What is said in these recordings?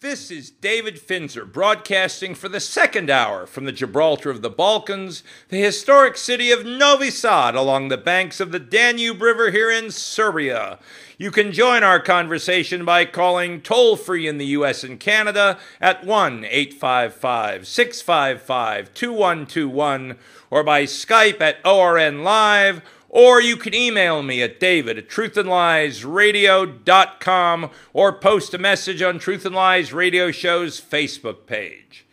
This is David Finzer broadcasting for the second hour from the Gibraltar of the Balkans, the historic city of Novi Sad along the banks of the Danube River here in Serbia. You can join our conversation by calling toll-free in the U.S. and Canada at 1-855-655-2121 or by Skype at ORN Live, or you can email me at david@truthandliesradio.com or post a message on Truth and Lies Radio Show's Facebook page.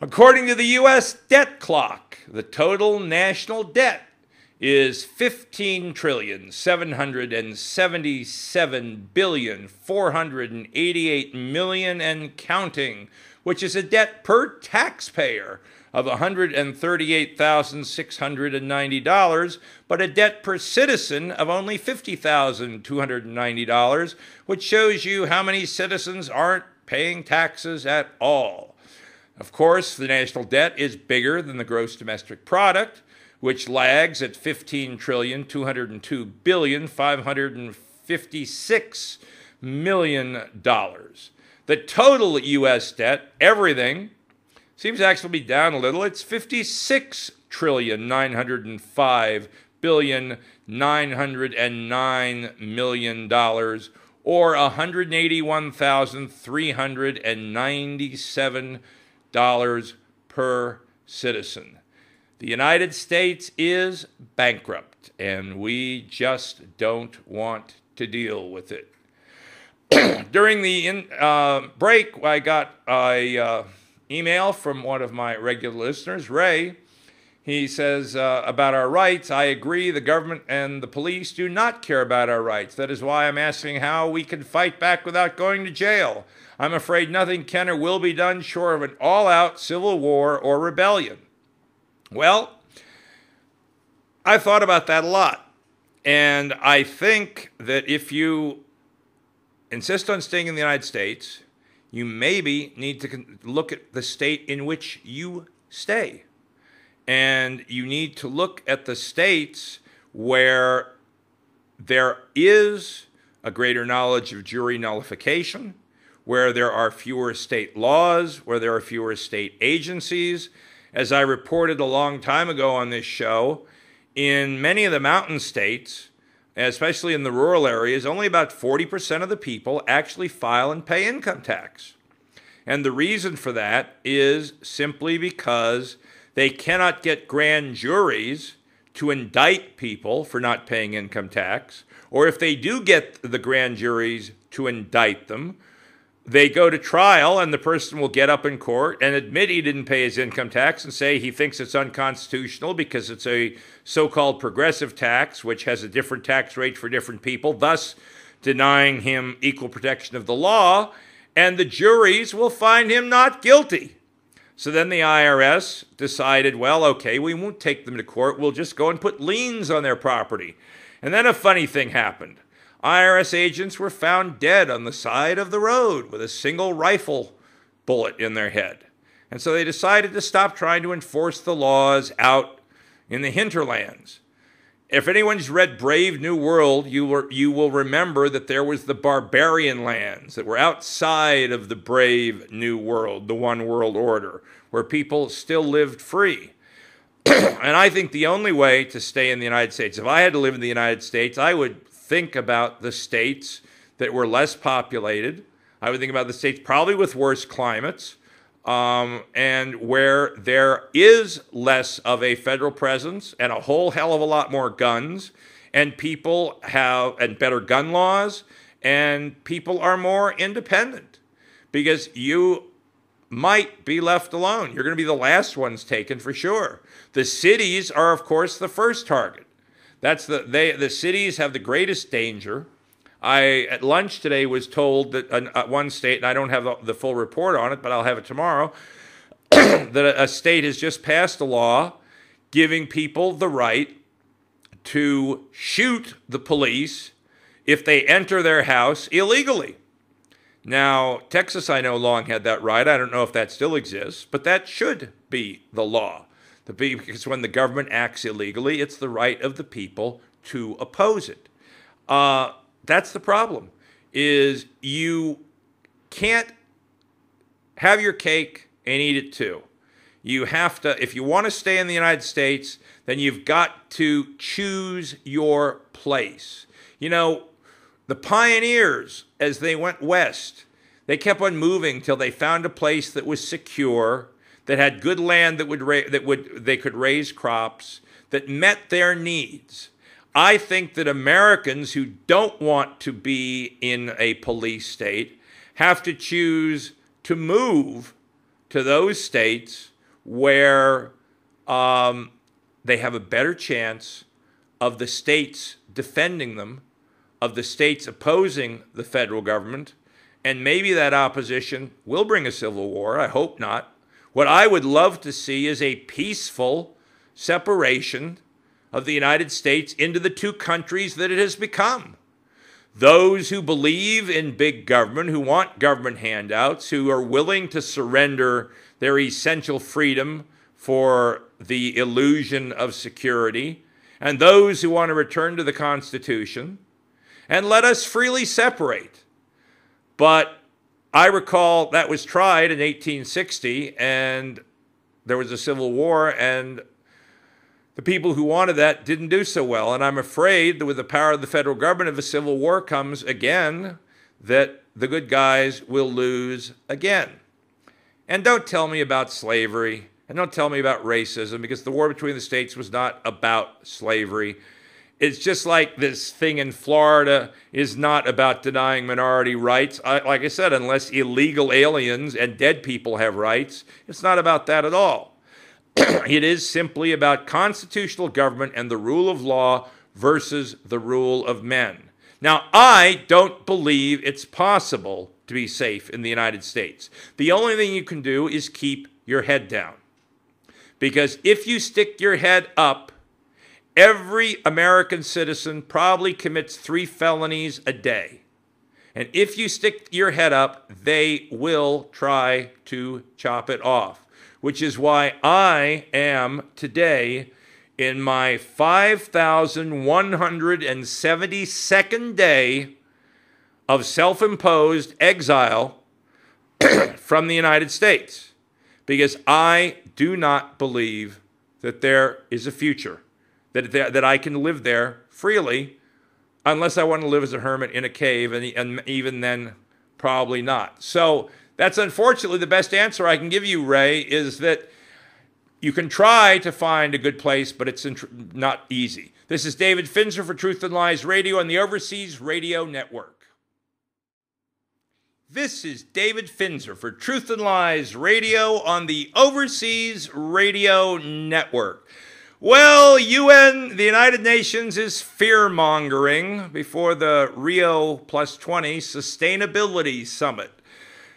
According to the U.S. debt clock, the total national debt is $15,777,488,000,000 and counting, which is a debt per taxpayer of $138,690, but a debt per citizen of only $50,290, which shows you how many citizens aren't paying taxes at all. Of course, the national debt is bigger than the gross domestic product, which lags at $15,202,556,000,000. The total U.S. debt, everything, seems to actually be down a little. It's $56,905,909,000,000 or $181,397 per citizen. The United States is bankrupt, and we just don't want to deal with it. During the break, I got a email from one of my regular listeners, Ray. He says, about our rights, I agree the government and the police do not care about our rights. That is why I'm asking how we can fight back without going to jail. I'm afraid nothing can or will be done short of an all-out civil war or rebellion. Well, I thought about that a lot. And I think that if you insist on staying in the United States, you maybe need to look at the state in which you stay. And you need to look at the states where there is a greater knowledge of jury nullification, where there are fewer state laws, where there are fewer state agencies. As I reported a long time ago on this show, in many of the mountain states, especially in the rural areas, only about 40% of the people actually file and pay income tax. And the reason for that is simply because they cannot get grand juries to indict people for not paying income tax, or if they do get the grand juries to indict them, they go to trial and the person will get up in court and admit he didn't pay his income tax and say he thinks it's unconstitutional because it's a so-called progressive tax, which has a different tax rate for different people, thus denying him equal protection of the law, and the juries will find him not guilty. So then the IRS decided, well, okay, we won't take them to court. We'll just go and put liens on their property. And then a funny thing happened. IRS agents were found dead on the side of the road with a single rifle bullet in their head. And so they decided to stop trying to enforce the laws out in the hinterlands. If anyone's read Brave New World, you will remember that there was the barbarian lands that were outside of the Brave New World, the one world order, where people still lived free. And I think the only way to stay in the United States, if I had to live in the United States, I would think about the states that were less populated. I would think about the states probably with worse climates, and where there is less of a federal presence and a whole hell of a lot more guns, and people have and better gun laws, and people are more independent, because you might be left alone. You're going to be the last ones taken for sure. The cities are, of course, the first target. The cities have the greatest danger. I, at lunch today, was told that one state, and I don't have the full report on it, but I'll have it tomorrow, that a state has just passed a law giving people the right to shoot the police if they enter their house illegally. Now, Texas, I know, long had that right. I don't know if that still exists, but that should be the law. Because when the government acts illegally, it's the right of the people to oppose it. That's the problem, is you can't have your cake and eat it too. You have to, if you want to stay in the United States, then you've got to choose your place. You know, the pioneers, as they went west, they kept on moving till they found a place that was secure, that had good land they could raise crops, that met their needs. I think that Americans who don't want to be in a police state have to choose to move to those states where they have a better chance of the states defending them, of the states opposing the federal government, and maybe that opposition will bring a civil war. I hope not. What I would love to see is a peaceful separation of the United States into the two countries that it has become. Those who believe in big government, who want government handouts, who are willing to surrender their essential freedom for the illusion of security, and those who want to return to the Constitution, and let us freely separate. But I recall that was tried in 1860, and there was a civil war, and the people who wanted that didn't do so well. And I'm afraid that with the power of the federal government, if a civil war comes again, that the good guys will lose again. And don't tell me about slavery, and don't tell me about racism, because the war between the states was not about slavery. It's just like this thing in Florida is not about denying minority rights. Like I said, unless illegal aliens and dead people have rights, it's not about that at all. It is simply about constitutional government and the rule of law versus the rule of men. Now, I don't believe it's possible to be safe in the United States. The only thing you can do is keep your head down. Because if you stick your head up, every American citizen probably commits 3 felonies a day. And if you stick your head up, they will try to chop it off. Which is why I am today in my 5,172nd day of self-imposed exile from the United States. Because I do not believe that there is a future, that I can live there freely, unless I want to live as a hermit in a cave, and even then, probably not. So that's unfortunately the best answer I can give you, Ray, is that you can try to find a good place, but it's not easy. This is David Finzer for Truth and Lies Radio on the Overseas Radio Network. This is David Finzer for Truth and Lies Radio on the Overseas Radio Network. Well, UN, the United Nations, is fear-mongering before the Rio +20 Sustainability Summit,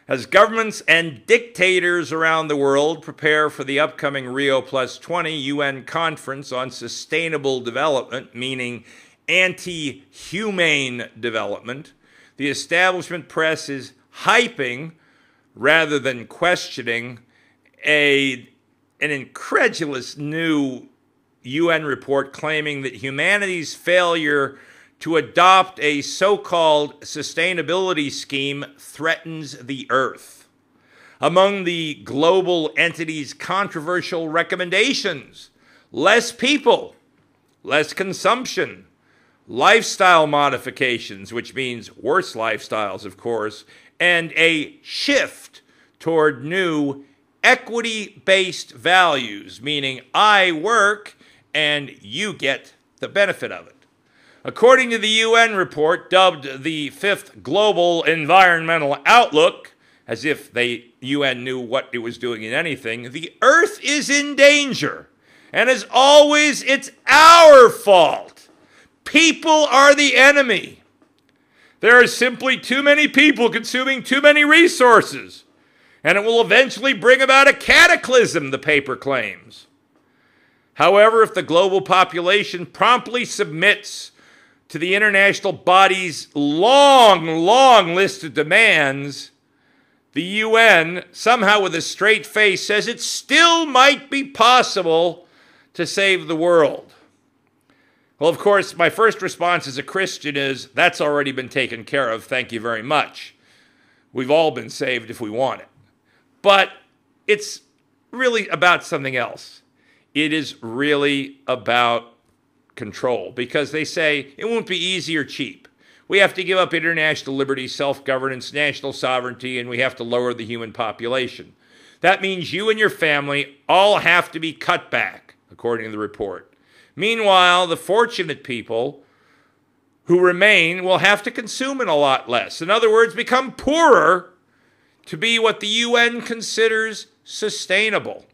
as governments and dictators around the world prepare for the upcoming Rio +20 UN Conference on Sustainable Development, meaning anti-humane development. The establishment press is hyping, rather than questioning, an incredulous new UN report claiming that humanity's failure to adopt a so-called sustainability scheme threatens the Earth. Among the global entity's controversial recommendations: less people, less consumption, lifestyle modifications, which means worse lifestyles, of course, and a shift toward new equity-based values, meaning I work and you get the benefit of it. According to the UN report, dubbed the Fifth Global Environmental Outlook, as if the UN knew what it was doing in anything, the Earth is in danger. And as always, it's our fault. People are the enemy. There are simply too many people consuming too many resources, and it will eventually bring about a cataclysm, the paper claims. However, if the global population promptly submits to the international body's long list of demands, the UN, somehow with a straight face, says it still might be possible to save the world. Well, of course, my first response as a Christian is, that's already been taken care of, thank you very much. We've all been saved if we want it. But it's really about something else. It is really about control, because they say it won't be easy or cheap. We have to give up international liberty, self-governance, national sovereignty, and we have to lower the human population. That means you and your family all have to be cut back, according to the report. Meanwhile, the fortunate people who remain will have to consume it a lot less. In other words, become poorer to be what the UN considers sustainable.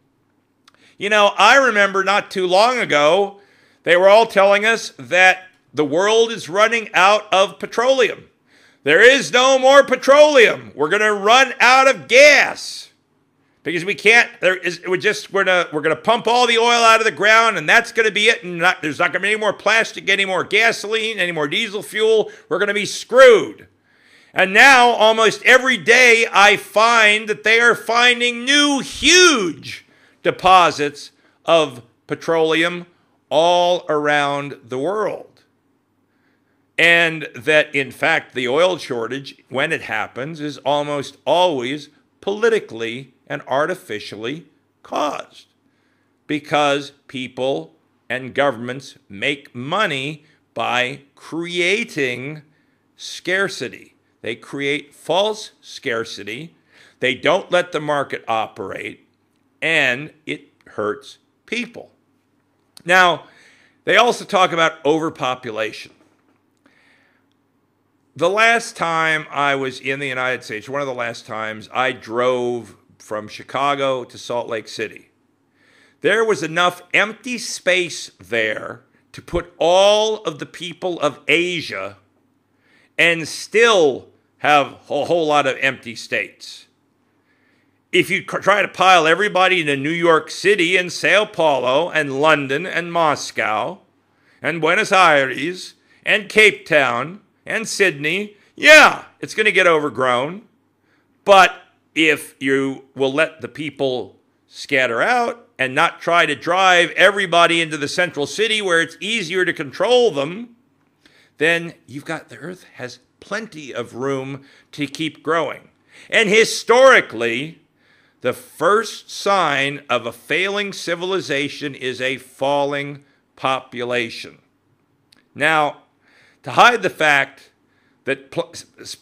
You know, I remember not too long ago, they were all telling us that the world is running out of petroleum. There is no more petroleum. We're going to run out of gas because we can't. We're going to pump all the oil out of the ground, and that's going to be it. And there's not going to be any more plastic, any more gasoline, any more diesel fuel. We're going to be screwed. And now, almost every day, I find that they are finding new huge deposits of petroleum all around the world. And that, in fact, the oil shortage, when it happens, is almost always politically and artificially caused, because people and governments make money by creating scarcity. They create false scarcity. They don't let the market operate, and it hurts people. Now, they also talk about overpopulation. The last time I was in the United States, one of the last times, I drove from Chicago to Salt Lake City. There was enough empty space there to put all of the people of Asia and still have a whole lot of empty states. If you try to pile everybody into New York City and Sao Paulo and London and Moscow and Buenos Aires and Cape Town and Sydney, yeah, it's going to get overgrown. But if you will let the people scatter out and not try to drive everybody into the central city where it's easier to control them, then the earth has plenty of room to keep growing. And historically, the first sign of a failing civilization is a falling population. Now, to hide the fact that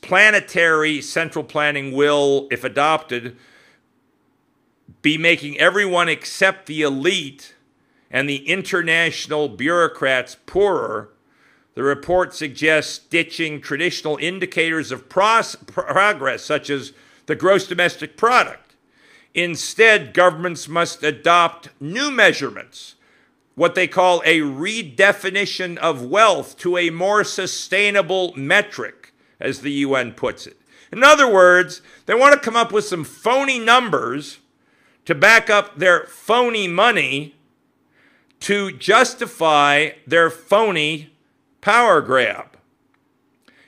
planetary central planning will, if adopted, be making everyone except the elite and the international bureaucrats poorer, the report suggests ditching traditional indicators of progress, such as the gross domestic product. Instead, governments must adopt new measurements, what they call a redefinition of wealth to a more sustainable metric, as the UN puts it. In other words, they want to come up with some phony numbers to back up their phony money to justify their phony power grab.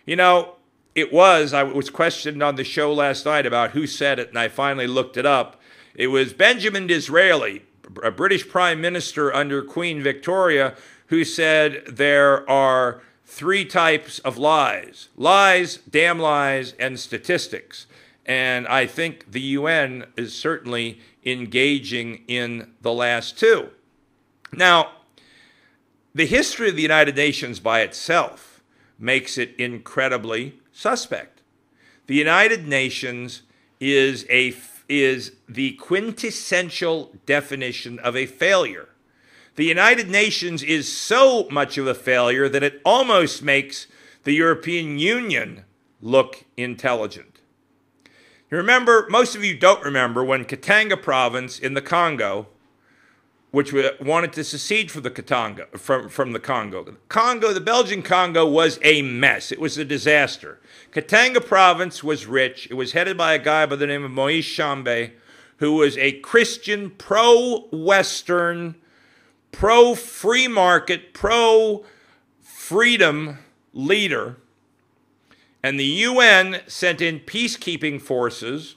You know, I was questioned on the show last night about who said it, and I finally looked it up. It was Benjamin Disraeli, a British Prime Minister under Queen Victoria, who said there are three types of lies: lies, damn lies, and statistics. And I think the UN is certainly engaging in the last two. Now, the history of the United Nations by itself makes it incredibly suspect. The United Nations is the quintessential definition of a failure. The United Nations is so much of a failure that it almost makes the European Union look intelligent. You remember, most of you don't remember, when Katanga province in the Congo, which wanted to secede from the Congo. The Belgian Congo was a mess. It was a disaster. Katanga province was rich. It was headed by a guy by the name of Moïse Chambé, who was a Christian, pro-Western, pro-free market, pro-freedom leader. And the UN sent in peacekeeping forces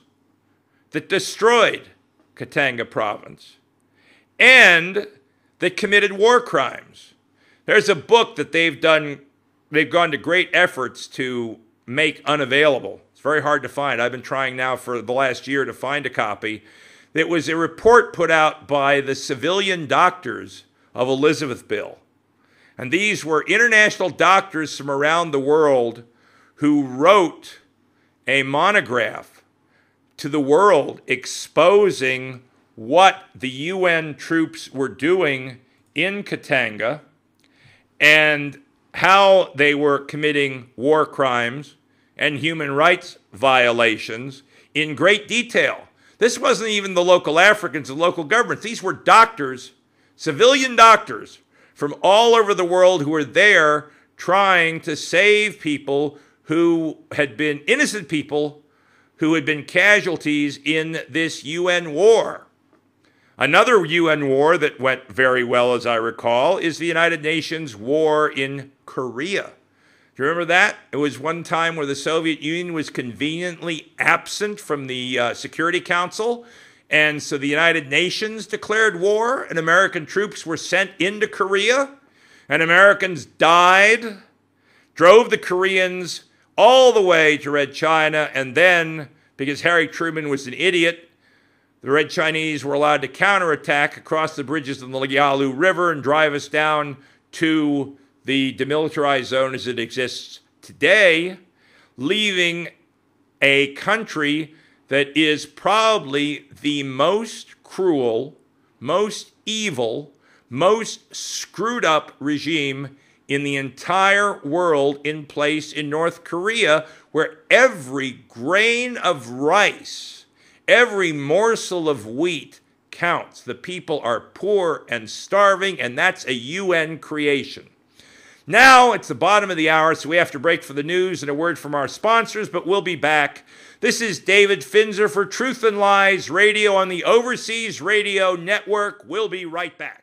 that destroyed Katanga province and that committed war crimes. There's a book that they've gone to great efforts to make unavailable. It's very hard to find. I've been trying now for the last year to find a copy. It was a report put out by the civilian doctors of Elizabethville. And these were international doctors from around the world who wrote a monograph to the world exposing what the UN troops were doing in Katanga and how they were committing war crimes and human rights violations in great detail. This wasn't even the local Africans and local governments. These were doctors, civilian doctors from all over the world who were there trying to save people who had been innocent people who had been casualties in this UN war. Another UN war that went very well, as I recall, is the United Nations war in Korea. Do you remember that? It was one time where the Soviet Union was conveniently absent from the Security Council, and so the United Nations declared war, and American troops were sent into Korea, and Americans died, drove the Koreans all the way to Red China, and then, because Harry Truman was an idiot, the Red Chinese were allowed to counterattack across the bridges of the Yalu River and drive us down to the demilitarized zone as it exists today, leaving a country that is probably the most cruel, most evil, most screwed up regime in the entire world in place in North Korea, where every grain of rice, every morsel of wheat counts. The people are poor and starving, and that's a UN creation. Now it's the bottom of the hour, so we have to break for the news and a word from our sponsors, but we'll be back. This is David Finzer for Truth and Lies Radio on the Overseas Radio Network. We'll be right back.